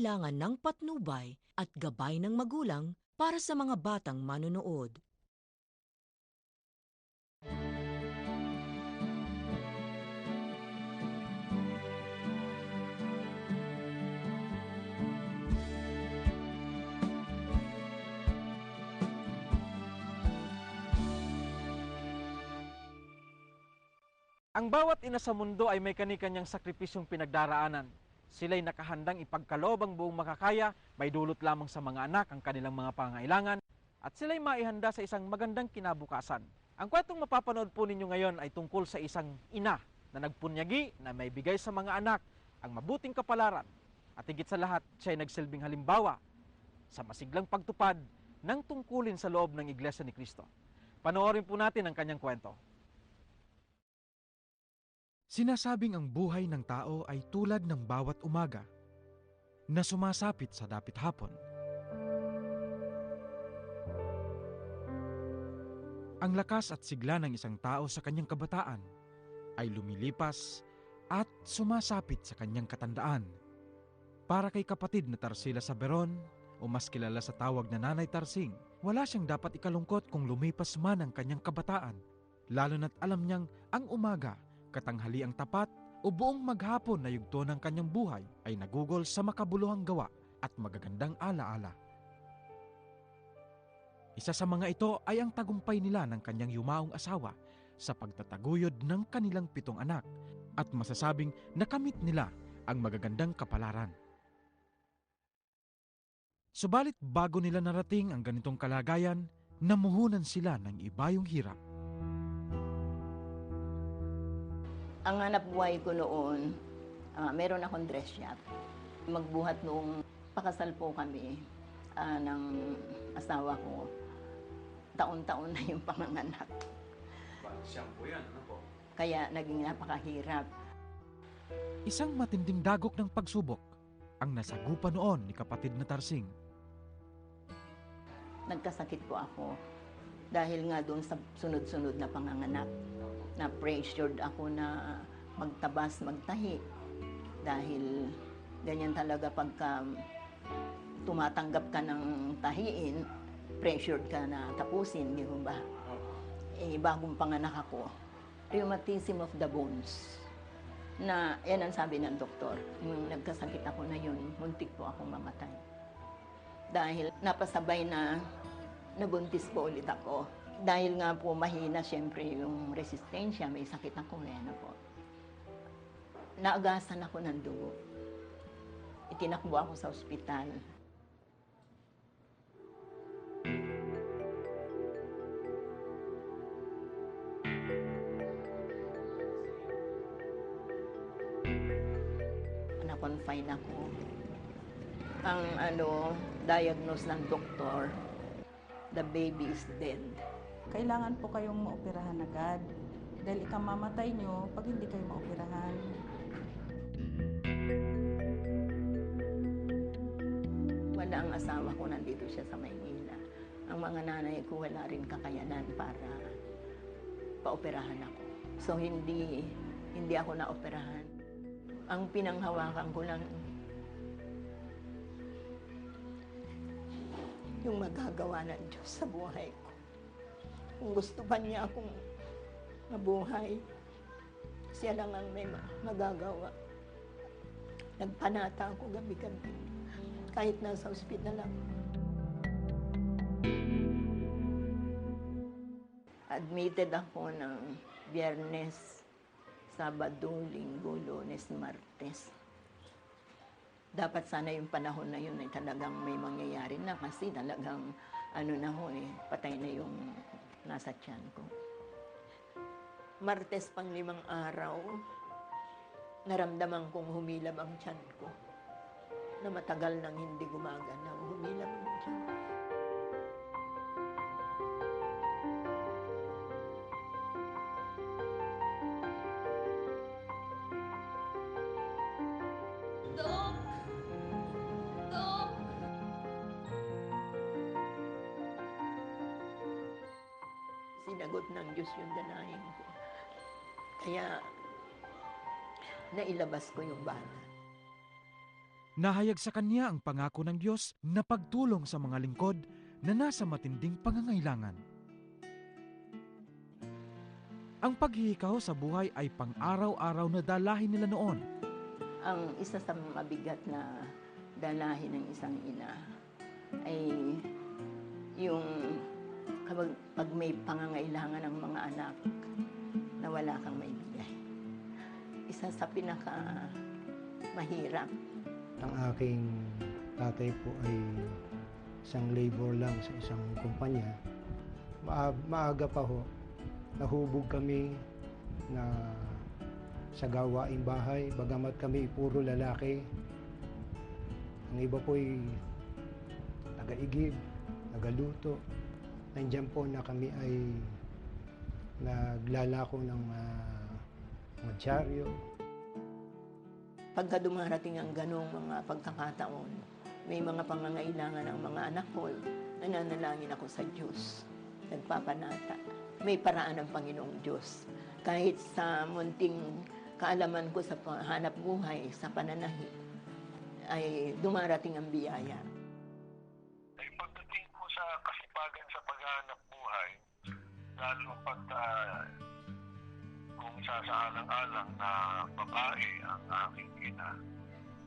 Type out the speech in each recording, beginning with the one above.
kailangan ng patnubay at gabay ng magulang para sa mga batang manonood. Ang bawat ina sa mundo ay may kani-kanyang sakripisyong pinagdaraanan. Sila'y nakahandang ipagkaloob ang buong makakaya, may dulot lamang sa mga anak ang kanilang mga pangailangan, at sila'y maihanda sa isang magandang kinabukasan. Ang kwentong mapapanood po ninyo ngayon ay tungkol sa isang ina na nagpunyagi na may bigay sa mga anak ang mabuting kapalaran. At higit sa lahat, siya ay nagsilbing halimbawa sa masiglang pagtupad ng tungkulin sa loob ng Iglesia ni Cristo. Panoorin po natin ang kanyang kwento. Sinasabing ang buhay ng tao ay tulad ng bawat umaga na sumasapit sa dapit hapon. Ang lakas at sigla ng isang tao sa kanyang kabataan ay lumilipas at sumasapit sa kanyang katandaan. Para kay kapatid na Tarsila Saberon, o mas kilala sa tawag na Nanay Tarsing, wala siyang dapat ikalungkot kung lumipas man ang kanyang kabataan, lalo na't alam niyang ang umaga, katanghali ang tapat o buong maghapon na yugto ng kanyang buhay ay nagugol sa makabuluhang gawa at magagandang alaala. Isa sa mga ito ay ang tagumpay nila ng kanyang yumaong asawa sa pagtataguyod ng kanilang 7 anak at masasabing nakamit nila ang magagandang kapalaran. Subalit bago nila narating ang ganitong kalagayan, namuhunan sila ng ibayong hirap. Ang hanap buhay ko noon, meron akong dress shop. Magbuhat noong pakasal po kami ng asawa ko. Taon-taon na yung panganganak. Siyang po yan, ano po? Kaya naging napakahirap. Isang matinding dagok ng pagsubok ang nasagupa noon ni kapatid na Tarsing. Nagkasakit po ako dahil nga doon sa sunod-sunod na panganganak. Na-pressured ako na magtabas, magtahi. Dahil ganyan talaga pagka tumatanggap ka ng tahiin, pressured ka na tapusin, di ba? Bagong panganak ako, rheumatism of the bones. Na yan ang sabi ng doktor. Nung nagkasakit ako na yun, muntik po akong mamatay. Dahil napasabay na nabuntis po ulit ako. Dahil nga po mahina siyempre yung resistensya, may sakit ako ano po. Naagasan ako ng dugo. Itinakbo ako sa ospital. Na-confine ako. Ang diagnose ng doktor, the baby is dead. Kailangan po kayong maoperahan agad dahil ikamamatay nyo pag hindi kayo maoperahan. Wala ang asawa ko, nandito siya sa Maynila. Ang mga nanay ko wala rin kakayanan para paoperahan ako. So hindi ako naoperahan. Ang pinanghawakan ko lang yung magagawa ng Diyos sa buhay ko. Kung gusto pa niya akong mabuhay, siya lang ang may magagawa. Nagpanata ako gabi-gabi, kahit nasa ospital ako. Admitted ako ng Biyernes, Sabado, Linggo, Lunes, Martes. Dapat sana yung panahon na yun ay talagang may mangyayari na kasi talagang patay na yung nasa tiyan ko. Martes pang 5 araw, naramdaman kong humilab ang tiyan ko. Na matagal nang hindi gumagana, humilab ang tiyan. Sinagot ng Diyos yung danahin ko. Kaya nailabas ko yung bata. Nahayag sa kanya ang pangako ng Diyos na pagtulong sa mga lingkod na nasa matinding pangangailangan. Ang paghihikaw sa buhay ay pang-araw-araw na dalahin nila noon. Ang isa sa mabigat na dalahin ng isang ina ay yung pag may pangangailangan ng mga anak na wala kang maibigay. Isa sa pinaka mahirap. Ang aking tatay po ay isang labor lang sa isang kumpanya. Maaga pa ho, nahubog kami na sa gawaing bahay, bagamat kami puro lalaki. Ang iba po ay taga-igib, taga-luto. Nandiyan po na kami ay naglalako ng mga dyaryo. Pagka dumarating ang ganong mga pagkakataon, may mga pangangailangan ng mga anak ko, nananalangin ako sa Diyos. Nagpapanata. May paraan ng Panginoong Diyos. Kahit sa munting kaalaman ko sa hanap buhay, sa pananahi, ay dumarating ang biyaya. Ay pagdating ko sa kasipagan sa paghahanap buhay, lalo pagka kung sasaalang-alang na babae ang aking ina,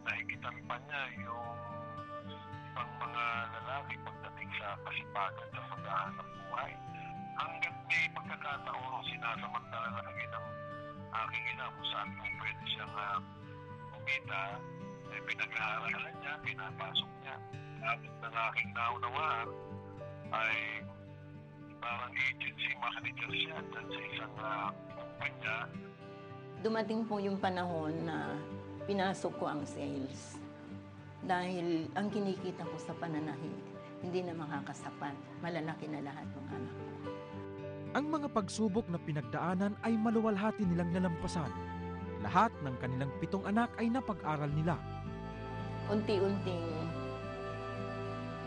nahigitan pa niya yung ibang mga lalaki pagdating sa kasipagan sa paghahanap buhay. Hanggat may pagkakataon sinasamantala lagi ng aking ina kung saan po pwede siyang kumita, pinag-aaralan niya, pinapasok niya. Abot ng aking naunawaan ay parang agency manager siya dyan sa isang kumpanya. Dumating po yung panahon na pinasok ko ang sales. Dahil ang kinikita ko sa pananahi, hindi na makakasapat. Malalaki na lahat ng anak ko. Ang mga pagsubok na pinagdaanan ay maluwalhati nilang nalampasan. Lahat ng kanilang 7 anak ay napag-aral nila. Unti-unting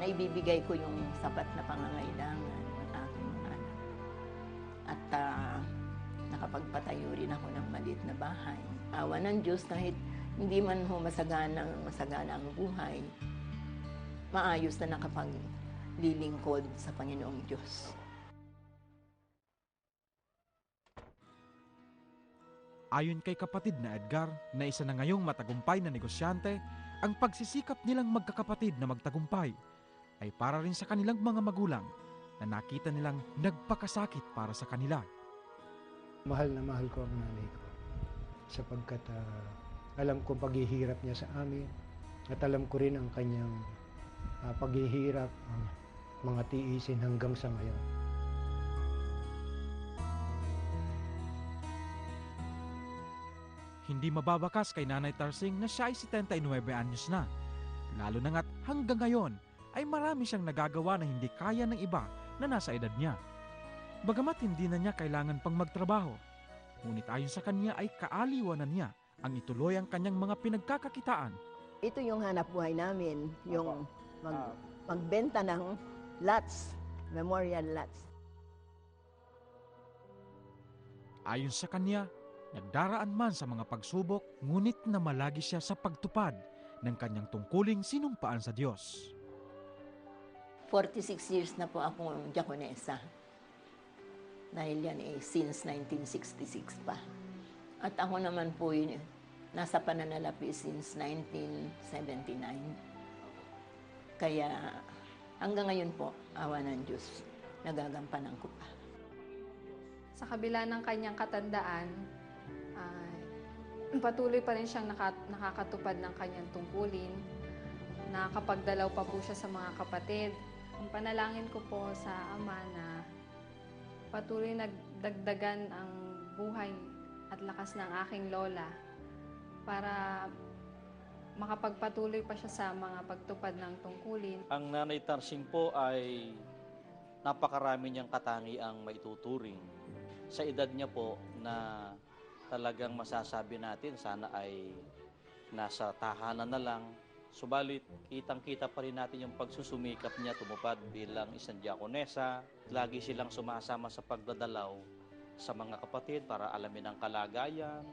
naibibigay ko yung sapat na pangangailangan ng aking mga anak. At nakapagpatayo rin ako ng maliit na bahay. Awa ng Diyos, kahit hindi man ho masagana ang buhay, maayos na nakapaglilingkod sa Panginoong Diyos. Ayon kay kapatid na Edgar, na isa na ngayong matagumpay na negosyante, ang pagsisikap nilang magkakapatid na magtagumpay ay para rin sa kanilang mga magulang na nakita nilang nagpakasakit para sa kanila. Mahal na mahal ko ang nanay ko sapagkat alam ko paghihirap niya sa amin at alam ko rin ang kanyang paghihirap, ang mga tiisin hanggang sa ngayon. Hindi mababakas kay Nanay Tarsing na siya ay 79 anyos na. Lalo na nga't hanggang ngayon ay marami siyang nagagawa na hindi kaya ng iba na nasa edad niya. Bagamat hindi na niya kailangan pang magtrabaho, ngunit ayon sa kanya ay kaaliwanan niya ang ituloy ang kanyang mga pinagkakakitaan. Ito yung hanap buhay namin, yung magbenta ng lots, memorial lots. Ayon sa kanya, nagdaraan man sa mga pagsubok, ngunit na malagi siya sa pagtupad ng kanyang tungkuling sinumpaan sa Diyos. 46 years na po akong diakonesa. Dahil yan since 1966 pa. At ako naman po yun, nasa pananalapi since 1979. Kaya hanggang ngayon po, awa ng Diyos, nagagampanan ko pa. Sa kabila ng kanyang katandaan, patuloy pa rin siyang nakakatupad ng kanyang tungkulin. Nakakapagdalaw pa po siya sa mga kapatid. Ang panalangin ko po sa Ama na patuloy nagdagdagan ang buhay at lakas ng aking lola para makapagpatuloy pa siya sa mga pagtupad ng tungkulin. Ang Nanay Tarsing po ay napakarami niyang katangiang maituturing. Sa edad niya po na talagang masasabi natin sana ay nasa tahanan na lang. Subalit, kitang-kita pa rin natin yung pagsusumikap niya tumupad bilang isang diakonesa. Lagi silang sumasama sa pagdadalaw sa mga kapatid para alamin ang kalagayan,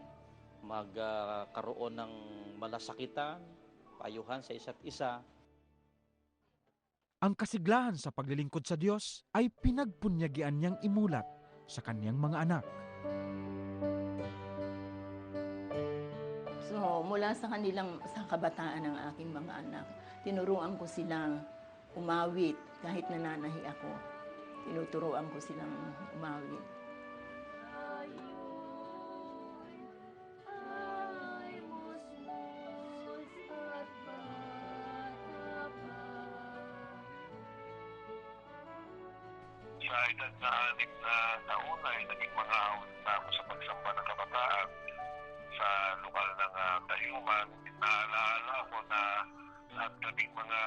magkaroon ng malasakitan, payuhan sa isa't isa. Ang kasiglahan sa paglilingkod sa Diyos ay pinagpunyagian niyang imulat sa kanyang mga anak. So, mula sa kabataan ng aking mga anak, tinuruan ko silang umawit kahit nananahi ako. Tinuturuan ko silang umawit. Sa edad na 6 na taon ay naging mga awit na ako sa pagsamba ng kabataan sa lokal ng Tayuman. Naalaala ako na lahat kaming mga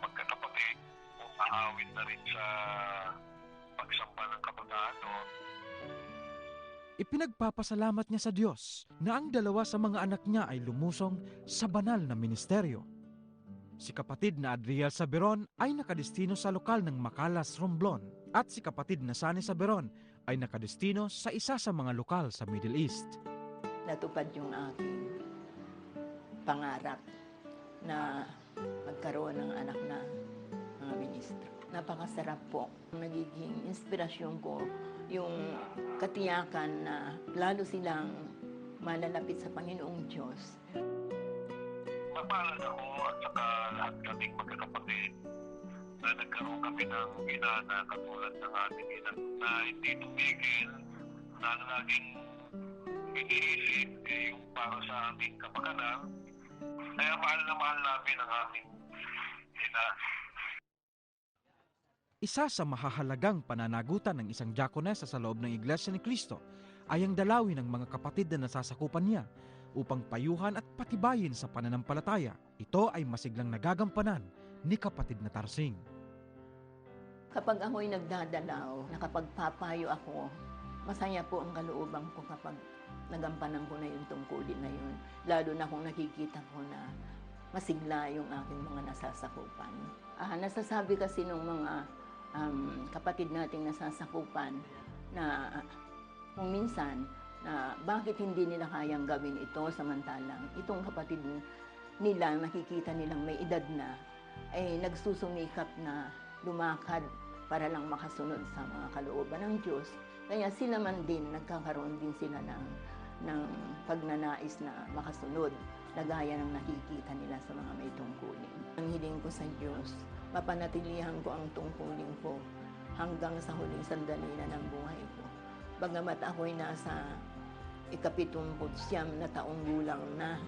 magkakapatid umaawit na rin sa pagsamba ng kabataan doon. Ipinagpapasalamat niya sa Diyos na ang dalawa sa mga anak niya ay lumusong sa banal na ministeryo. Si kapatid na Adriel Saberon ay nakadestino sa lokal ng Macalas, Romblon, at si kapatid na Sunny Saberon ay nakadestino sa isa sa mga lokal sa Middle East. Natupad yung aking pangarap na magkaroon ng anak na mga ministro. Napakasarap po. Nagiging inspirasyon ko yung katiyakan na lalo silang malalapit sa Panginoong Diyos. Mapalad ako at saka lahat kaming magkakapatid na nagkaroon kami ng ina na katulad ng ating ina na hindi tumigil, na laging iniisip yung para sa aming kapakanan. Kaya mahal na mahal namin ang aming ina. Isa sa mahahalagang pananagutan ng isang diakonesa sa loob ng Iglesia ni Cristo ay ang dalawin ng mga kapatid na nasasakupan niya upang payuhan at patibayin sa pananampalataya. Ito ay masiglang nagagampanan ni kapatid na Tarsing. Kapag ako'y nagdadalaw, nakapagpapayo ako, masaya po ang kalooban ko kapag nagampanan ko na yung tungkulin na yun. Lalo na kung nakikita ko na masigla yung aking mga nasasakupan. Nasasabi kasi ng mga kapatid nating nasasakupan na kung minsan na bakit hindi nila kayang gawin ito samantalang itong kapatid nila, nakikita nilang may edad na, ay nagsusumikap na lumakad para lang makasunod sa mga kalooban ng Diyos. Kaya sila man din, nagkakaroon din sila ng pagnanais na makasunod na gaya ng nakikita nila sa mga may tungkulin. Ang hiling ko sa Diyos, mapanatilihan ko ang tungkulin ko hanggang sa huling sandali na ng buhay ko. Bagamat ako'y nasa 79 na taong gulang na,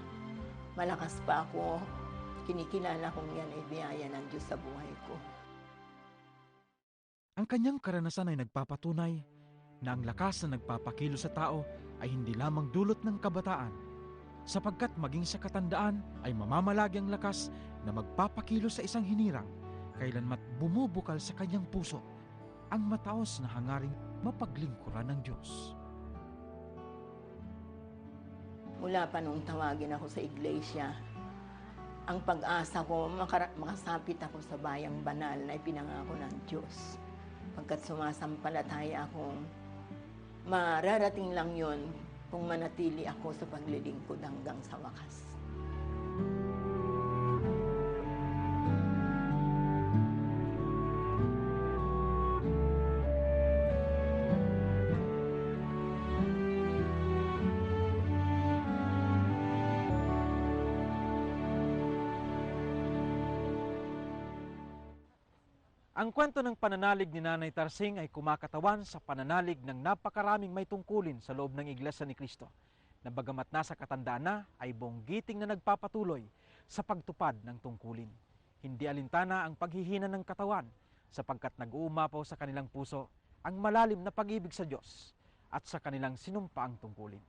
malakas pa ako, kinikilala kong yan ay biyaya ng Diyos sa buhay ko. Ang kanyang karanasan ay nagpapatunay na ang lakas na nagpapakilo sa tao ay hindi lamang dulot ng kabataan, sapagkat maging sa katandaan ay mamamalagi ang lakas na magpapakilo sa isang hinirang, kailanmat bumubukal sa kanyang puso ang mataos na hangaring mapaglingkuran ng Diyos. Mula pa nung tawagin ako sa iglesia, ang pag-asa ko, makasapit ako sa bayang banal na ipinangako ng Diyos. Pagkat sumasampalataya akong mararating lang yon kung manatili ako sa paglilingkod hanggang sa wakas. Ang kwento ng pananalig ni Nanay Tarsing ay kumakatawan sa pananalig ng napakaraming may tungkulin sa loob ng Iglesia ni Cristo, na bagamat nasa katandaan na ay buong giting na nagpapatuloy sa pagtupad ng tungkulin. Hindi alintana ang paghihina ng katawan, sapagkat nag-uumapaw sa kanilang puso ang malalim na pag-ibig sa Diyos at sa kanilang sinumpaang tungkulin.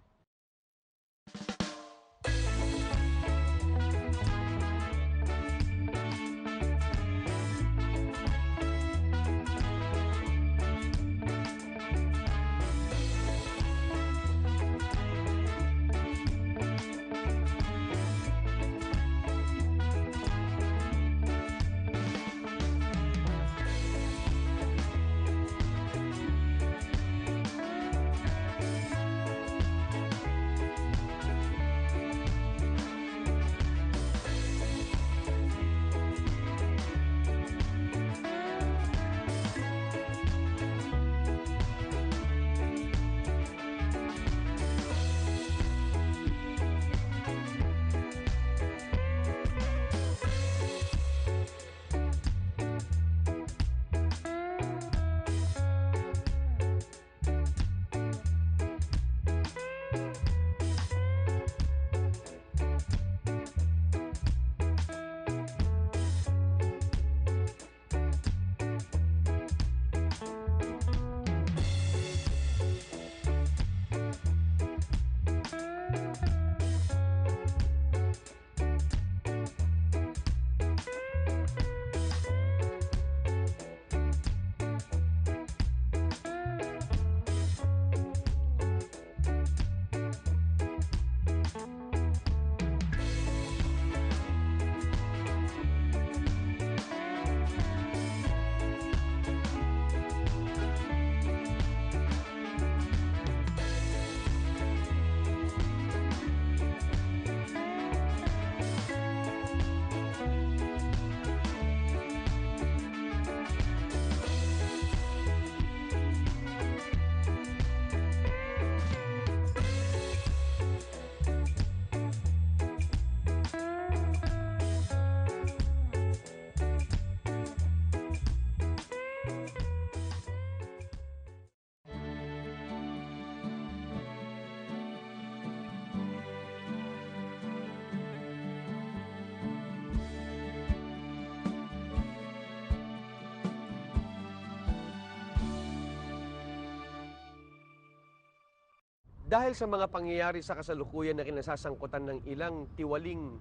Dahil sa mga pangyayari sa kasalukuyan na kinasasangkutan ng ilang tiwaling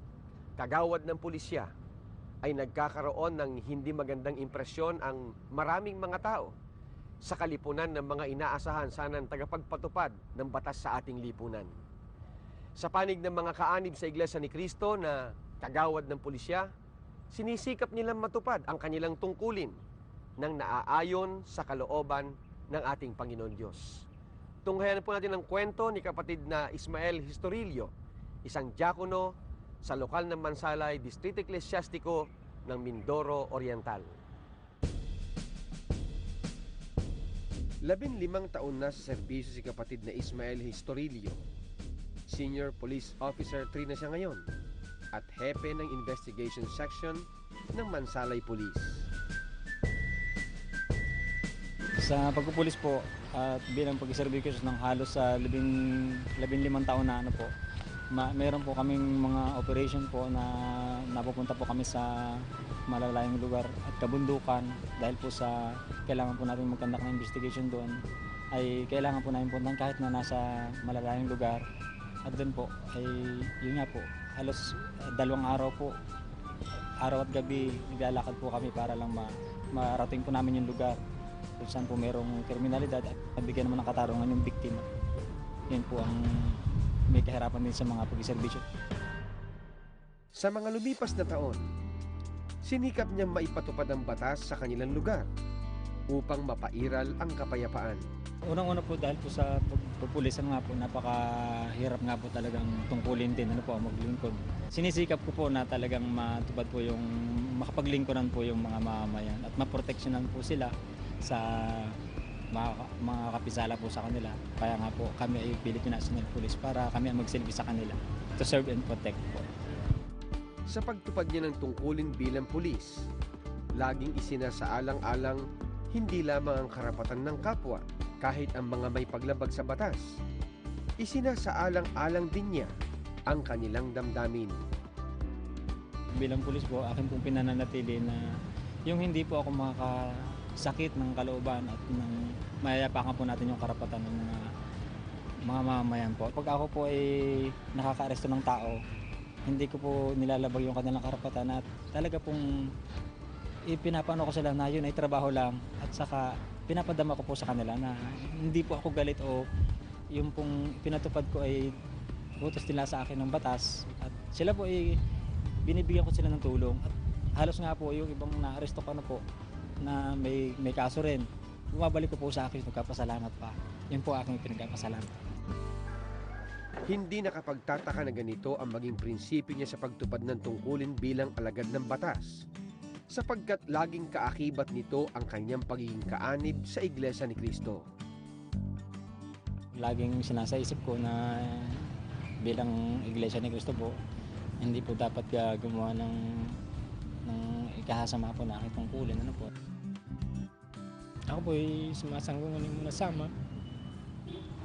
kagawad ng pulisya, ay nagkakaroon ng hindi magandang impresyon ang maraming mga tao sa kalipunan ng mga inaasahan sanang tagapagpatupad ng batas sa ating lipunan. Sa panig ng mga kaanib sa Iglesia ni Cristo na kagawad ng pulisya, sinisikap nilang matupad ang kanilang tungkulin nang naaayon sa kalooban ng ating Panginoon Diyos. Tunghayan po natin ang kwento ni kapatid na Ismael Historilio, isang diakono sa lokal ng Mansalay, Distrito Eclesiastiko ng Mindoro Oriental. 15 taon na sa serbisyo si kapatid na Ismael Historilio. Senior Police Officer 3 na siya ngayon at hepe ng Investigation Section ng Mansalay Police. Sa pagpupulis po at bilang pag-serbisyo ng halos sa 15 taon na po, meron po kaming mga operation po na napupunta po kami sa malalayong lugar at kabundukan dahil po sa kailangan po natin mag-conduct ng investigation doon ay kailangan po namin puntahan kahit na nasa malalayong lugar at doon po ay yun nga po halos 2 araw po, araw at gabi naglalakad po kami para lang marating po namin yung lugar kung saan po merong kriminalidad at nabigyan naman ng katarungan yung biktima. Yun po ang may kahirapan din sa mga pag-serbisyo. Sa mga lumipas na taon, sinikap niyang maipatupad ang batas sa kanilang lugar upang mapairal ang kapayapaan. Unang-una po dahil po sa pagpupulisan nga po, napakahirap nga po talagang tungkulin din maglingkod. Sinisikap ko po na talagang matupad po yung makapaglingkuran po yung mga mamamayan at maproteksyonan po sila sa mga kapisala po sa kanila. Kaya nga po kami ay Philippine National Police para kami ang magsilbi sa kanila to serve and protect po. Sa pagtupad niya ng tungkulin bilang pulis, laging isinasaalang-alang hindi lamang ang karapatan ng kapwa, kahit ang mga may paglabag sa batas. Isinasaalang-alang din niya ang kanilang damdamin. Bilang pulis po, akin pong pinananatili na yung hindi po ako makakasakit ng kalooban at ng mayayapakan po natin yung karapatan ng mga mamamayan po. Pag ako po ay nakaka-aresto ng tao, hindi ko po nilalabag yung kanilang karapatan at talaga pong ipinapano ko sila na yun ay trabaho lang at saka pinapadama ko po sa kanila na hindi po ako galit o yung pong pinatupad ko ay utos nila sa akin ng batas at sila po ay binibigyan ko sila ng tulong at halos nga po yung ibang na-aresto ko na po na may kaso rin, bumabalik ko po sa akin, nagkapasalamat pa. Yun po aking pinagkapasalamat. Hindi nakapagtataka na ganito ang maging prinsipyo niya sa pagtupad ng tungkulin bilang alagad ng batas, sapagkat laging kaakibat nito ang kanyang pagiging kaanib sa Iglesia ni Cristo. Laging sinasaisip ko na bilang Iglesia ni Cristo po, hindi po dapat gumawa ng ikahasama po na aking tungkulin. Ano po? Ako po ay sumasanggungunin muna sama.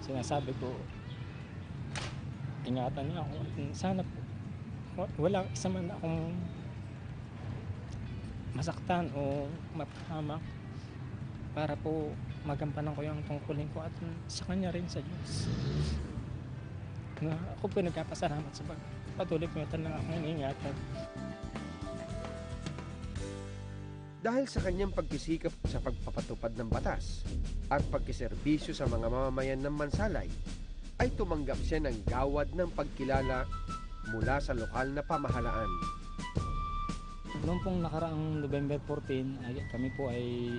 Sinasabi ko, ingatan niyo ako. Sana po, walang isa man akong masaktan o mapahamak para po magampanan ko yung tungkulin ko at sa kanya rin sa Diyos. Na ako po nagkapasalamat sa patuloy po ito na akong ingatan. Dahil sa kanyang pagkisikap sa pagpapatupad ng batas at pagkiserbisyo sa mga mamamayan ng Mansalay, ay tumanggap siya ng gawad ng pagkilala mula sa lokal na pamahalaan. Noong pong nakaraang November 14, kami po ay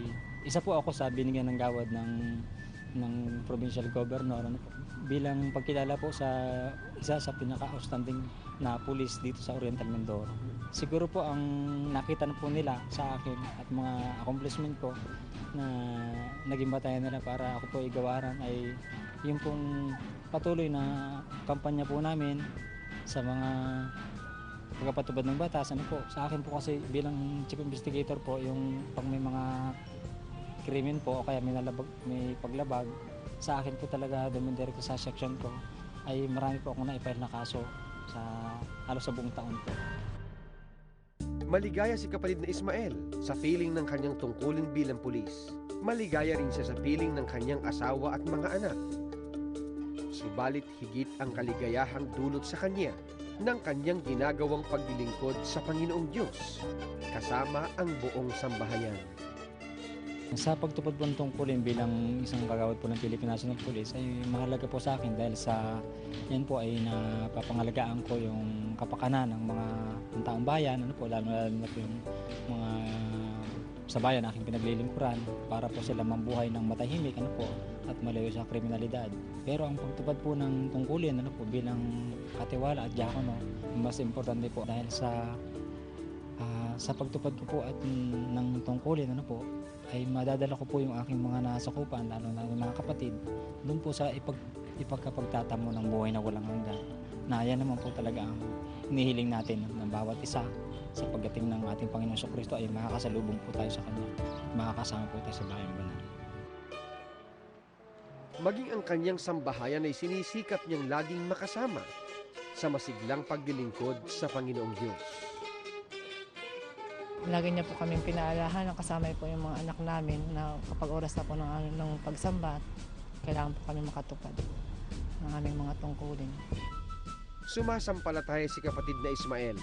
isa po ako sa binigyan ng gawad ng provincial governor bilang pagkilala po sa isa sa pinaka-outstanding na pulis dito sa Oriental Mindoro. Siguro po ang nakita na po nila sa akin at mga accomplishment ko na naging batayan nila para ako po igawaran ay yung pong patuloy na kampanya po namin sa mga pagpapatupad ng batas. Ano po, sa akin po kasi bilang chief investigator po, yung pag may mga krimen po o kaya may paglabag, sa akin po talaga dumindirect ko sa section ko ay marami po akong na-file na kaso sa halos sa buong taon po. Maligaya si kapatid na Ismael sa feeling ng kanyang tungkulin bilang pulis. Maligaya rin siya sa feeling ng kanyang asawa at mga anak. Subalit higit ang kaligayahang dulot sa kanya ng kanyang ginagawang paglilingkod sa Panginoong Diyos, kasama ang buong sambahayan. Sa pagtupad po ng tungkulin bilang isang kagawad po ng Philippine National Police ay mahalaga po sa akin dahil sa yan po ay napapangalagaan ko yung kapakanan ng mga ng taong bayan, lalo na po yung mga sa bayan aking pinaglilingkuran para po sila mambuhay ng matahimik at malayo sa kriminalidad. Pero ang pagtupad po ng tungkulin bilang katiwala at diakono, mas importante po dahil sa pagtupad ko po at ng tungkulin ay madadala ko po yung aking mga nasakupan, lalo na yung mga kapatid, doon po sa ipagkapagtatamo ng buhay na walang hanggan. Na yan naman po talaga ang hinihiling natin ng bawat isa sa pagdating ng ating Panginoon sa Kristo ay makakasalubong po tayo sa Kanya, makakasama po tayo sa bayang banal. Maging ang kanyang sambahayan ay sinisikap niyang laging makasama sa masiglang paglilingkod sa Panginoong Diyos. Lagi niya po kaming pinaalahan, kasama po yung mga anak namin na kapag oras na po ng pagsamba, kailangan po kami makatupad ng aming mga tungkulin. Sumasampalataya si kapatid na Ismael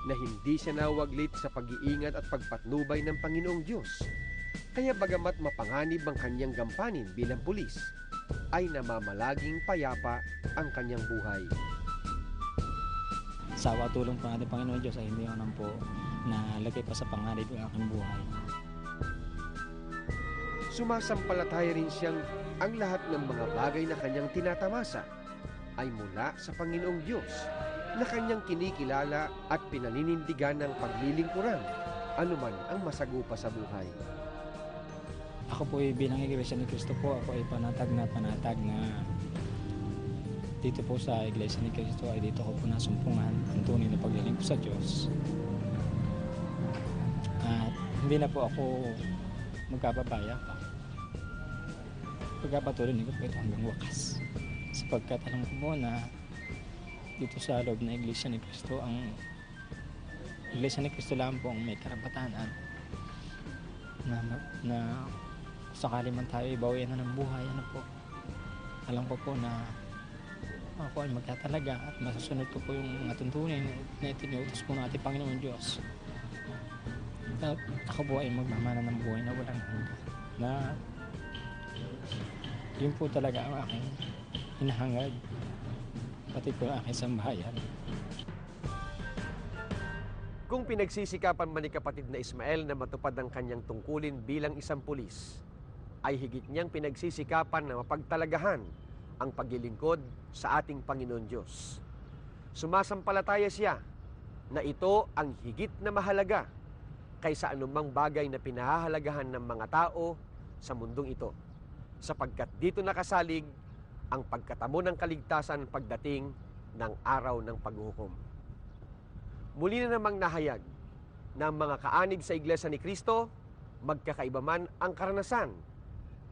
na hindi siya nawaglit sa pag-iingat at pagpatnubay ng Panginoong Diyos. Kaya bagamat mapanganib ang kanyang gampanin bilang pulis, ay namamalaging payapa ang kanyang buhay. Sa tulong po natin Panginoon Diyos ay hindi ako nang po nalagay pa sa panganib ang aking buhay. Sumasampalataya rin siyang ang lahat ng mga bagay na kanyang tinatamasa ay mula sa Panginoong Diyos na kanyang kinikilala at pinaninindigan ng paglilingkuran anuman ang masagupa sa buhay. Ako po ay bilang Iglesia ni Cristo po, ako ay panatag na dito po sa Iglesia ni Cristo ay dito ko po nasumpungan ang tunay na paglilingkod sa Diyos. At hindi na po ako magkababaya pa. Pagkapatuloy ko po ito hanggang wakas. Sapagkat alam ko po na dito sa loob ng Iglesia ni Cristo, ang Iglesia ni Cristo lang po ang may karapatan na sakali man tayo ibawian na ng buhay, alam ko po na ako ay magtatalaga at masusunod ko po yung mga tuntunin na itinutos po ng ating Panginoon Diyos. At ako po ay magmamana ng buhay na walang hanggan. Na yun po talaga ang aking hinahangad, pati po ang aking sambahayan. Kung pinagsisikapan man ni kapatid na Ismael na matupad ang kanyang tungkulin bilang isang pulis, ay higit niyang pinagsisikapan na mapagtalagahan ang paglilingkod sa ating Panginoon Diyos. Sumasampalataya siya na ito ang higit na mahalaga kaysa anumang bagay na pinahahalagahan ng mga tao sa mundong ito, sapagkat dito nakasalig ang pagkatamo ng kaligtasan pagdating ng araw ng paghuhukom. Muli na namang nahayag ng mga kaanib sa Iglesia ni Cristo, magkakaiba man ang karanasan,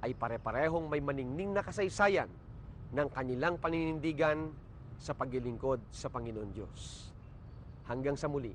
ay pare-parehong may maningning na kasaysayan ng kanilang paninindigan sa paglilingkod sa Panginoon Diyos. Hanggang sa muli.